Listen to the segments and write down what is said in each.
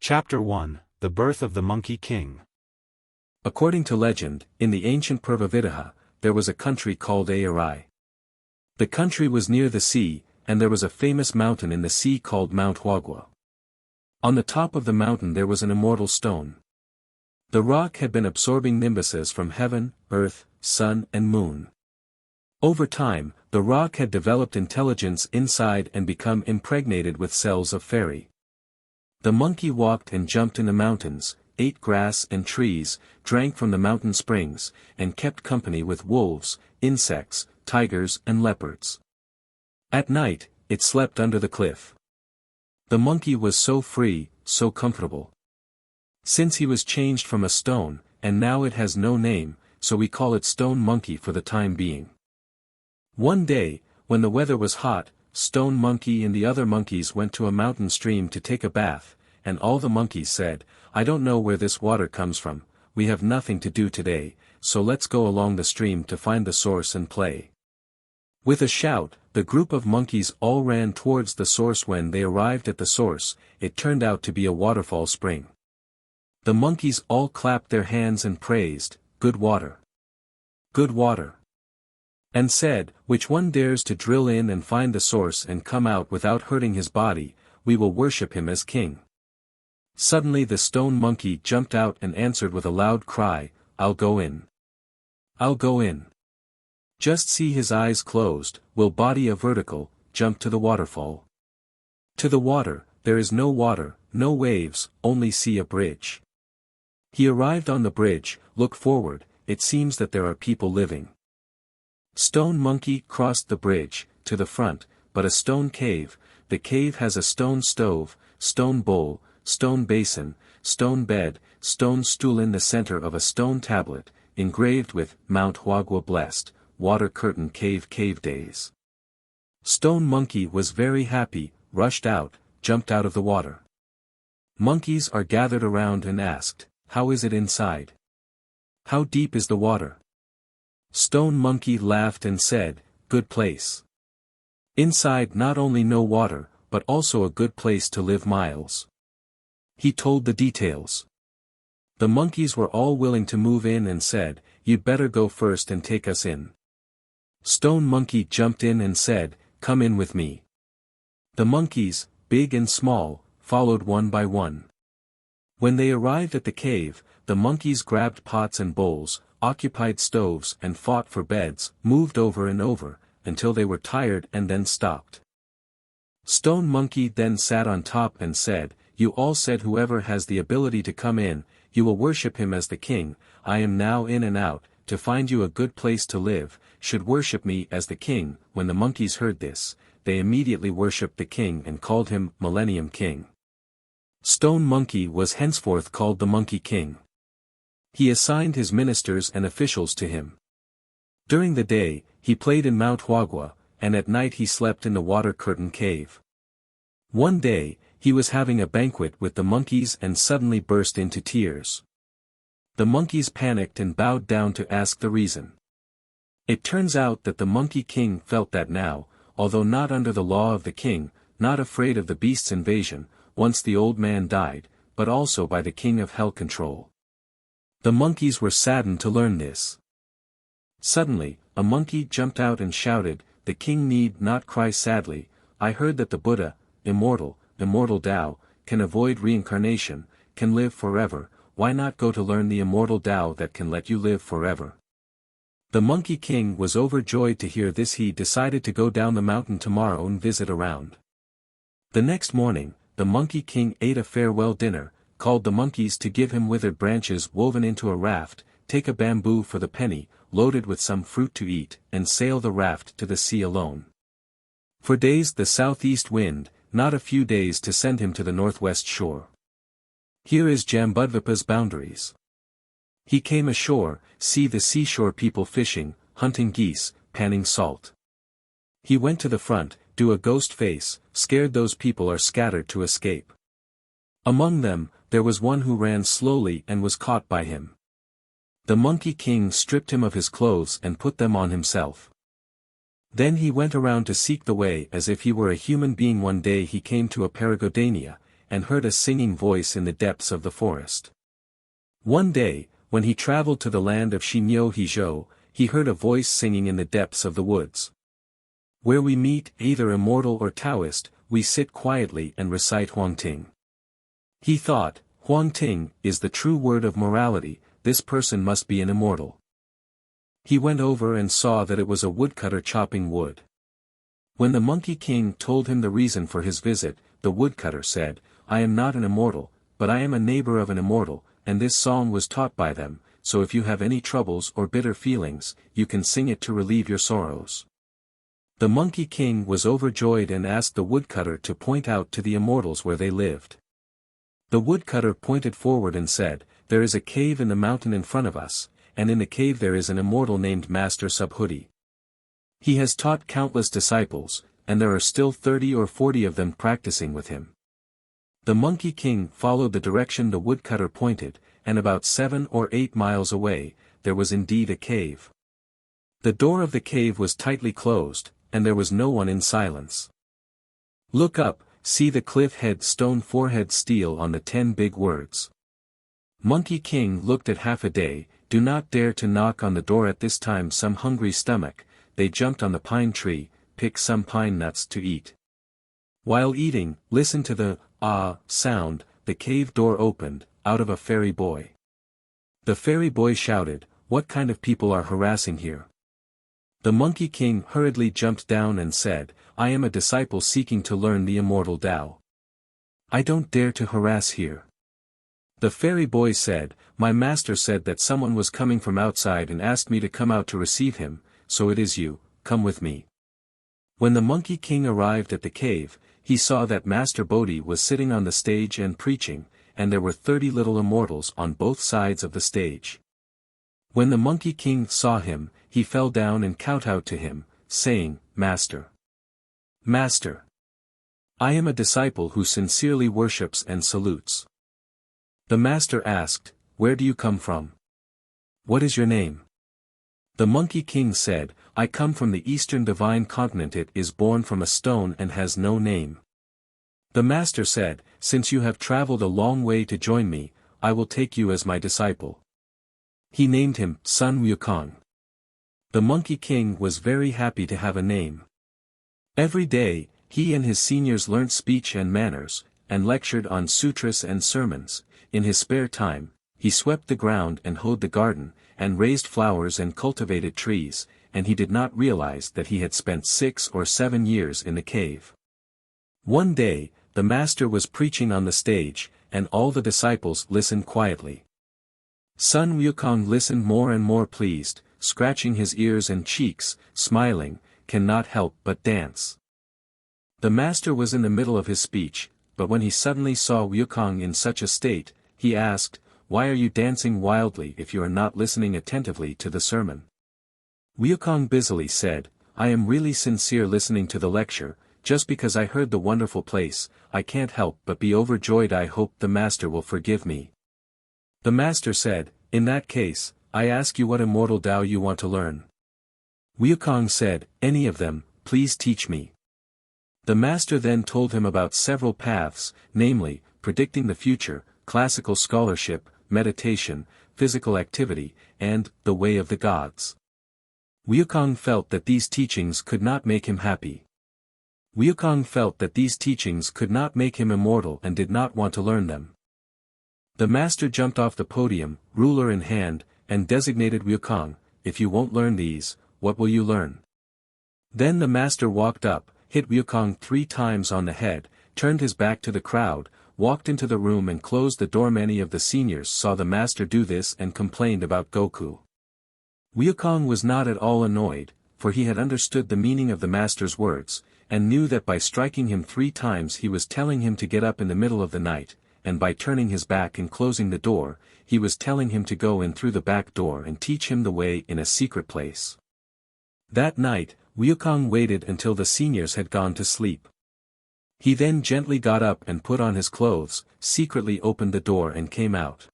Chapter 1, The Birth of the Monkey King. According to legend, in the ancient Purva there was a country called Arai. The country was near the sea, and there was a famous mountain in the sea called Mount Huaguo. On the top of the mountain there was an immortal stone. The rock had been absorbing nimbuses from heaven, earth, sun and moon. Over time, the rock had developed intelligence inside and become impregnated with cells of fairy. The monkey walked and jumped in the mountains, ate grass and trees, drank from the mountain springs, and kept company with wolves, insects, tigers and leopards. At night, it slept under the cliff. The monkey was so free, so comfortable. Since he was changed from a stone, and now it has no name, so we call it Stone Monkey for the time being. One day, when the weather was hot, Stone Monkey and the other monkeys went to a mountain stream to take a bath, and all the monkeys said, "I don't know where this water comes from, we have nothing to do today, so let's go along the stream to find the source and play." With a shout, the group of monkeys all ran towards the source. When they arrived at the source, it turned out to be a waterfall spring. The monkeys all clapped their hands and praised, "Good water! Good water!" and said, "Which one dares to drill in and find the source and come out without hurting his body, we will worship him as king." Suddenly the stone monkey jumped out and answered with a loud cry, "I'll go in. I'll go in." Just see his eyes closed, will body a vertical, jump to the waterfall. To the water, there is no water, no waves, only see a bridge. He arrived on the bridge, look forward, it seems that there are people living. Stone Monkey crossed the bridge, to the front, but a stone cave, the cave has a stone stove, stone bowl, stone basin, stone bed, stone stool in the center of a stone tablet, engraved with, "Mount Huaguo blessed, water curtain cave days." Stone Monkey was very happy, rushed out, jumped out of the water. Monkeys are gathered around and asked, "How is it inside? How deep is the water?" Stone Monkey laughed and said, "Good place. Inside not only no water, but also a good place to live miles." He told the details. The monkeys were all willing to move in and said, "You'd better go first and take us in." Stone Monkey jumped in and said, "Come in with me." The monkeys, big and small, followed one by one. When they arrived at the cave, the monkeys grabbed pots and bowls, occupied stoves and fought for beds, moved over and over, until they were tired and then stopped. Stone Monkey then sat on top and said, "You all said whoever has the ability to come in, you will worship him as the king. I am now in and out, to find you a good place to live, should worship me as the king." When the monkeys heard this, they immediately worshipped the king and called him Millennium King. Stone Monkey was henceforth called the Monkey King. He assigned his ministers and officials to him. During the day, he played in Mount Huaguo, and at night he slept in the water curtain cave. One day, he was having a banquet with the monkeys and suddenly burst into tears. The monkeys panicked and bowed down to ask the reason. It turns out that the Monkey King felt that now, although not under the law of the king, not afraid of the beast's invasion, once the old man died, but also by the king of hell control. The monkeys were saddened to learn this. Suddenly, a monkey jumped out and shouted, "The king need not cry sadly. I heard that the Buddha, immortal Tao, can avoid reincarnation, can live forever. Why not go to learn the immortal Tao that can let you live forever?" The Monkey King was overjoyed to hear this. He decided to go down the mountain tomorrow and visit around. The next morning, the Monkey King ate a farewell dinner, called the monkeys to give him withered branches woven into a raft, take a bamboo for the penny, loaded with some fruit to eat, and sail the raft to the sea alone. For days the southeast wind, not a few days to send him to the northwest shore. Here is Jambudvipa's boundaries. He came ashore, see the seashore people fishing, hunting geese, panning salt. He went to the front, do a ghost face, scared those people are scattered to escape. Among them, there was one who ran slowly and was caught by him. The Monkey King stripped him of his clothes and put them on himself. Then he went around to seek the way as if he were a human being. One day he came to a Paragodania, and heard a singing voice in the depths of the forest. One day, when he traveled to the land of Xinyo Hizhou, he heard a voice singing in the depths of the woods. Where we meet, either immortal or Taoist, we sit quietly and recite Huangting. He thought, Huangting is the true word of morality, this person must be an immortal. He went over and saw that it was a woodcutter chopping wood. When the Monkey King told him the reason for his visit, the woodcutter said, I am not an immortal, but I am a neighbor of an immortal, and this song was taught by them, so if you have any troubles or bitter feelings, you can sing it to relieve your sorrows. The Monkey King was overjoyed and asked the woodcutter to point out to the immortals where they lived. The woodcutter pointed forward and said, there is a cave in the mountain in front of us, and in the cave there is an immortal named Master Su Bodhi. He has taught countless disciples, and there are still 30 or 40 of them practicing with him. The Monkey King followed the direction the woodcutter pointed, and about 7 or 8 miles away, there was indeed a cave. The door of the cave was tightly closed, and there was no one in silence. Look up, see the cliff head stone forehead steel on the 10 big words. Monkey King looked at half a day, do not dare to knock on the door at this time some hungry stomach, they jumped on the pine tree, pick some pine nuts to eat. While eating, listen to the sound, the cave door opened, out of a fairy boy. The fairy boy shouted, what kind of people are harassing here? The Monkey King hurriedly jumped down and said, I am a disciple seeking to learn the immortal Tao. I don't dare to harass here. The fairy boy said, my master said that someone was coming from outside and asked me to come out to receive him, so it is you, come with me. When the Monkey King arrived at the cave, he saw that Master Bodhi was sitting on the stage and preaching, and there were 30 little immortals on both sides of the stage. When the Monkey King saw him, he fell down and kowtowed to him, saying, Master! Master! I am a disciple who sincerely worships and salutes. The master asked, where do you come from? What is your name? The Monkey King said, I come from the eastern divine continent. It is born from a stone and has no name. The master said, since you have traveled a long way to join me, I will take you as my disciple. He named him Su WuKong. The Monkey King was very happy to have a name. Every day, he and his seniors learnt speech and manners, and lectured on sutras and sermons. In his spare time, he swept the ground and hoed the garden, and raised flowers and cultivated trees, and he did not realize that he had spent 6 or 7 years in the cave. One day, the master was preaching on the stage, and all the disciples listened quietly. Su WuKong listened more and more pleased, scratching his ears and cheeks, smiling, cannot help but dance. The master was in the middle of his speech, but when he suddenly saw WuKong in such a state, he asked, why are you dancing wildly if you are not listening attentively to the sermon? WuKong busily said, I am really sincere listening to the lecture, just because I heard the wonderful place, I can't help but be overjoyed. I hope the master will forgive me. The master said, in that case, I ask you what immortal Tao you want to learn. WuKong said, any of them, please teach me. The master then told him about several paths, namely, predicting the future, classical scholarship, meditation, physical activity, and the way of the gods. WuKong felt that these teachings could not make him happy. WuKong felt that these teachings could not make him immortal and did not want to learn them. The master jumped off the podium, ruler in hand, and designated WuKong, if you won't learn these, what will you learn? Then the master walked up, hit WuKong 3 times on the head, turned his back to the crowd, walked into the room and closed the door. Many of the seniors saw the master do this and complained about Goku. WuKong was not at all annoyed, for he had understood the meaning of the master's words, and knew that by striking him 3 times he was telling him to get up in the middle of the night, and by turning his back and closing the door, he was telling him to go in through the back door and teach him the way in a secret place. That night, WuKong waited until the seniors had gone to sleep. He then gently got up and put on his clothes, secretly opened the door and came out.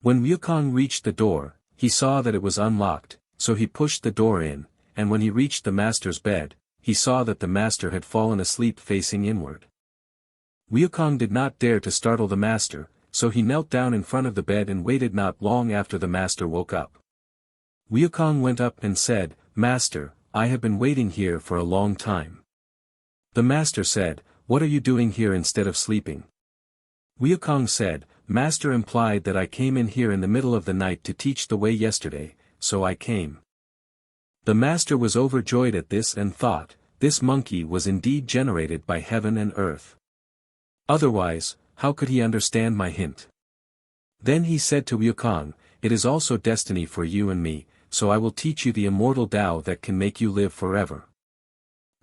When WuKong reached the door, he saw that it was unlocked, so he pushed the door in, and when he reached the master's bed, he saw that the master had fallen asleep facing inward. WuKong did not dare to startle the master, so he knelt down in front of the bed and waited not long after the master woke up. WuKong went up and said, "Master, I have been waiting here for a long time." The master said, "What are you doing here instead of sleeping?" WuKong said, "Master implied that I came in here in the middle of the night to teach the way yesterday, so I came." The master was overjoyed at this and thought, this monkey was indeed generated by heaven and earth. Otherwise, how could he understand my hint? Then he said to WuKong, "It is also destiny for you and me, so I will teach you the immortal Tao that can make you live forever."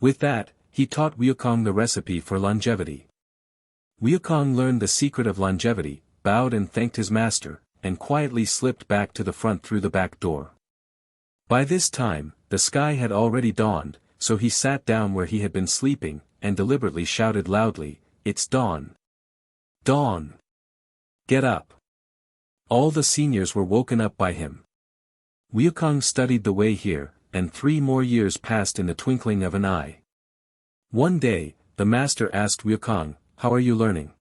With that, he taught WuKong the recipe for longevity. WuKong learned the secret of longevity, bowed and thanked his master, and quietly slipped back to the front through the back door. By this time, the sky had already dawned, so he sat down where he had been sleeping, and deliberately shouted loudly, "It's dawn! Dawn! Get up!" All the seniors were woken up by him. WuKong studied the way here, and 3 more years passed in the twinkling of an eye. One day, the master asked WuKong, "How are you learning?"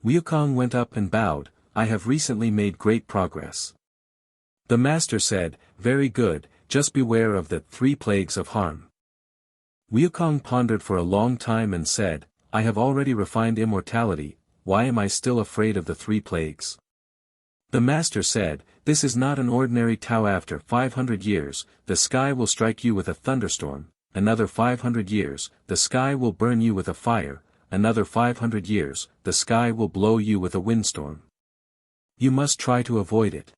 WuKong went up and bowed, "I have recently made great progress." The master said, "Very good, just beware of the 3 plagues of harm." WuKong pondered for a long time and said, "I have already refined immortality, why am I still afraid of the 3 plagues? The master said, "This is not an ordinary Tao. After 500 years, the sky will strike you with a thunderstorm, another 500 years, the sky will burn you with a fire, another 500 years, the sky will blow you with a windstorm. You must try to avoid it."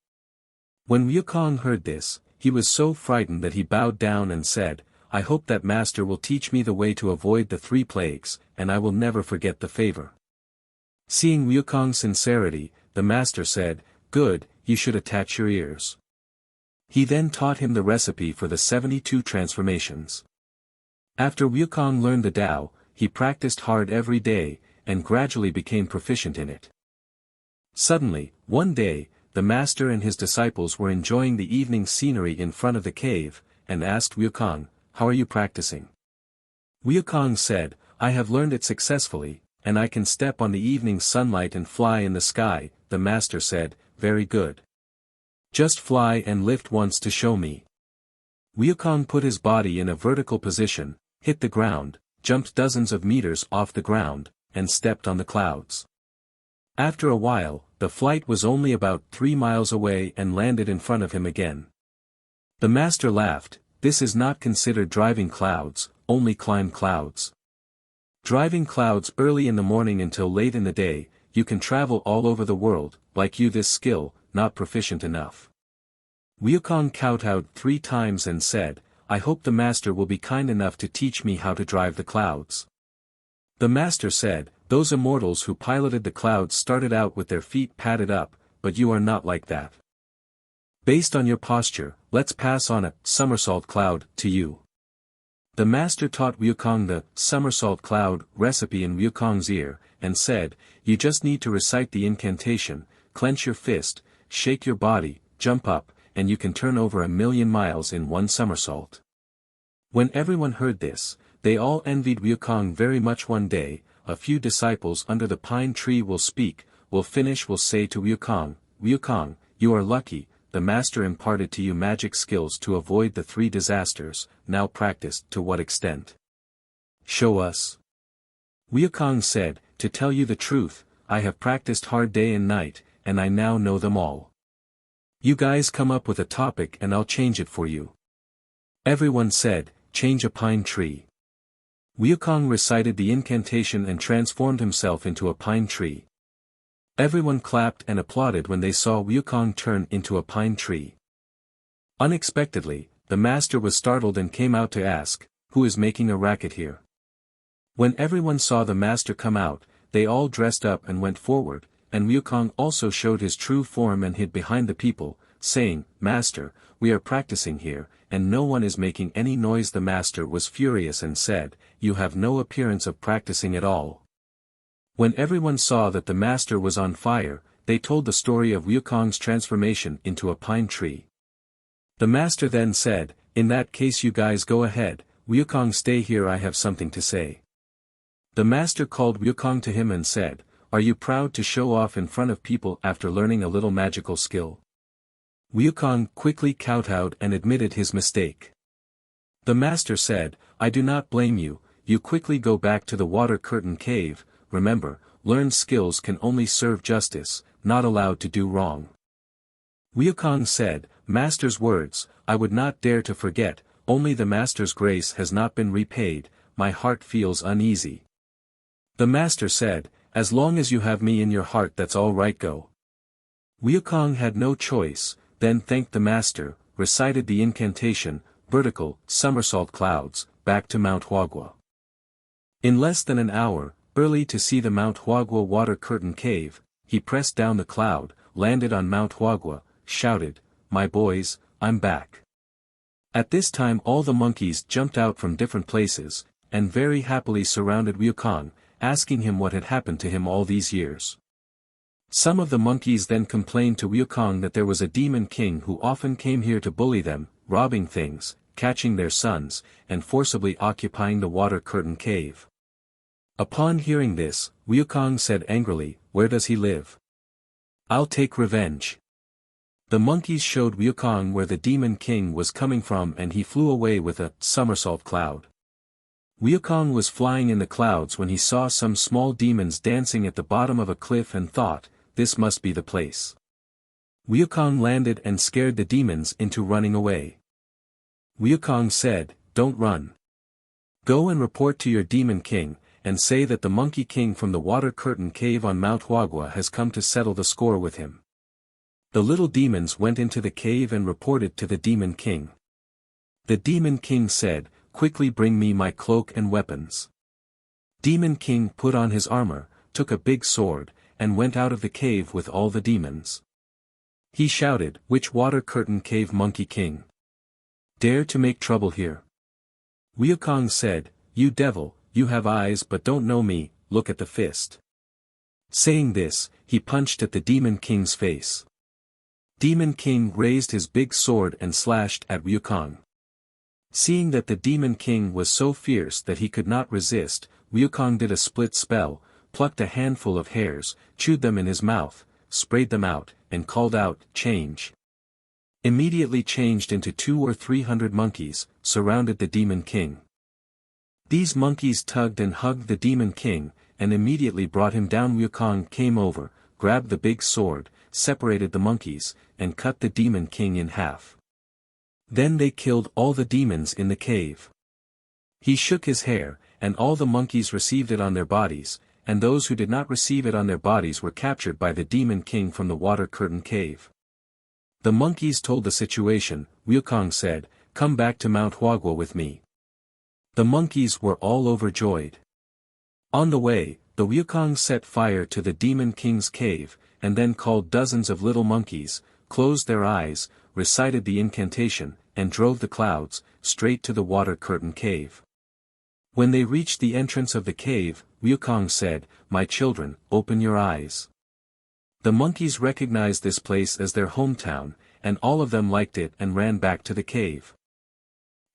When WuKong heard this, he was so frightened that he bowed down and said, "I hope that master will teach me the way to avoid the 3 plagues, and I will never forget the favor." Seeing WuKong's sincerity, the master said, "Good, you should attach your ears." He then taught him the recipe for the 72 transformations. After WuKong learned the Tao, he practiced hard every day, and gradually became proficient in it. Suddenly, one day, the master and his disciples were enjoying the evening scenery in front of the cave, and asked WuKong, "How are you practicing?" WuKong said, "I have learned it successfully, and I can step on the evening sunlight and fly in the sky." The master said, "Very good. Just fly and lift once to show me." WuKong put his body in a vertical position, hit the ground, jumped dozens of meters off the ground, and stepped on the clouds. After a while, the flight was only about 3 miles away and landed in front of him again. The master laughed, "This is not considered driving clouds, only climb clouds. Driving clouds early in the morning until late in the day, you can travel all over the world, like you this skill, not proficient enough." WuKong kowtowed 3 times and said, "I hope the master will be kind enough to teach me how to drive the clouds." The master said, "Those immortals who piloted the clouds started out with their feet padded up, but you are not like that. Based on your posture, let's pass on a somersault cloud to you." The master taught WuKong the somersault cloud recipe in WuKong's ear, and said, "You just need to recite the incantation, clench your fist, shake your body, jump up, and you can turn over 1,000,000 miles in 1 somersault." When everyone heard this, they all envied WuKong very much. One day, a few disciples under the pine tree will say to WuKong, "WuKong, you are lucky, the master imparted to you magic skills to avoid the 3 disasters, now practiced to what extent? Show us." WuKong said, "To tell you the truth, I have practiced hard day and night, and I now know them all. You guys come up with a topic and I'll change it for you." Everyone said, "Change a pine tree." WuKong recited the incantation and transformed himself into a pine tree. Everyone clapped and applauded when they saw WuKong turn into a pine tree. Unexpectedly, the master was startled and came out to ask, "Who is making a racket here?" When everyone saw the master come out, they all dressed up and went forward, and WuKong also showed his true form and hid behind the people, saying, "Master, we are practicing here, and no one is making any noise." The master was furious and said, "You have no appearance of practicing at all." When everyone saw that the master was on fire, they told the story of WuKong's transformation into a pine tree. The master then said, "In that case you guys go ahead, WuKong stay here, I have something to say." The master called WuKong to him and said, "Are you proud to show off in front of people after learning a little magical skill?" WuKong quickly kowtowed and admitted his mistake. The master said, "I do not blame you, you quickly go back to the water curtain cave. Remember, learned skills can only serve justice, not allowed to do wrong." WuKong said, "Master's words, I would not dare to forget, only the master's grace has not been repaid, my heart feels uneasy." The master said, "As long as you have me in your heart, that's all right, go." WuKong had no choice, then thanked the master, recited the incantation, vertical, somersault clouds, back to Mount Huaguo. In less than an hour, early to see the Mount Huaguo water curtain cave, he pressed down the cloud, landed on Mount Huaguo, shouted, "My boys, I'm back." At this time all the monkeys jumped out from different places, and very happily surrounded WuKong, asking him what had happened to him all these years. Some of the monkeys then complained to WuKong that there was a demon king who often came here to bully them, robbing things, catching their sons, and forcibly occupying the water curtain cave. Upon hearing this, WuKong said angrily, "Where does he live? I'll take revenge." The monkeys showed WuKong where the demon king was coming from and he flew away with a somersault cloud. WuKong was flying in the clouds when he saw some small demons dancing at the bottom of a cliff and thought, "This must be the place." WuKong landed and scared the demons into running away. WuKong said, "Don't run. Go and report to your demon king, and say that the monkey king from the water curtain cave on Mount Huaguo has come to settle the score with him." The little demons went into the cave and reported to the demon king. The demon king said, "Quickly bring me my cloak and weapons." Demon king put on his armor, took a big sword, and went out of the cave with all the demons. He shouted, "Which water curtain cave monkey king dare to make trouble here?" WuKong said, "You devil, you have eyes but don't know me, look at the fist." Saying this, he punched at the demon king's face. Demon king raised his big sword and slashed at WuKong. Seeing that the demon king was so fierce that he could not resist, WuKong did a split spell, plucked a handful of hairs, chewed them in his mouth, sprayed them out, and called out, "Change." Immediately changed into 200 or 300 monkeys, surrounded the demon king. These monkeys tugged and hugged the demon king, and immediately brought him down. WuKong came over, grabbed the big sword, separated the monkeys, and cut the demon king in half. Then they killed all the demons in the cave. He shook his hair, and all the monkeys received it on their bodies, and those who did not receive it on their bodies were captured by the demon king from the water curtain cave. The monkeys told the situation. WuKong said, "Come back to Mount Huaguo with me." The monkeys were all overjoyed. On the way, the WuKong set fire to the demon king's cave, and then called dozens of little monkeys, closed their eyes, recited the incantation, and drove the clouds, straight to the water curtain cave. When they reached the entrance of the cave, WuKong said, "My children, open your eyes." The monkeys recognized this place as their hometown, and all of them liked it and ran back to the cave.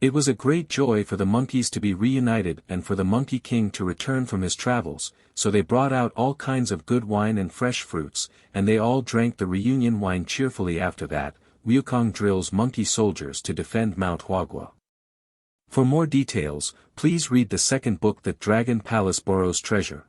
It was a great joy for the monkeys to be reunited and for the Monkey King to return from his travels, so they brought out all kinds of good wine and fresh fruits, and they all drank the reunion wine cheerfully. After that, WuKong drills monkey soldiers to defend Mount Huaguo. For more details, please read the second book, That Dragon Palace Borrows Treasure.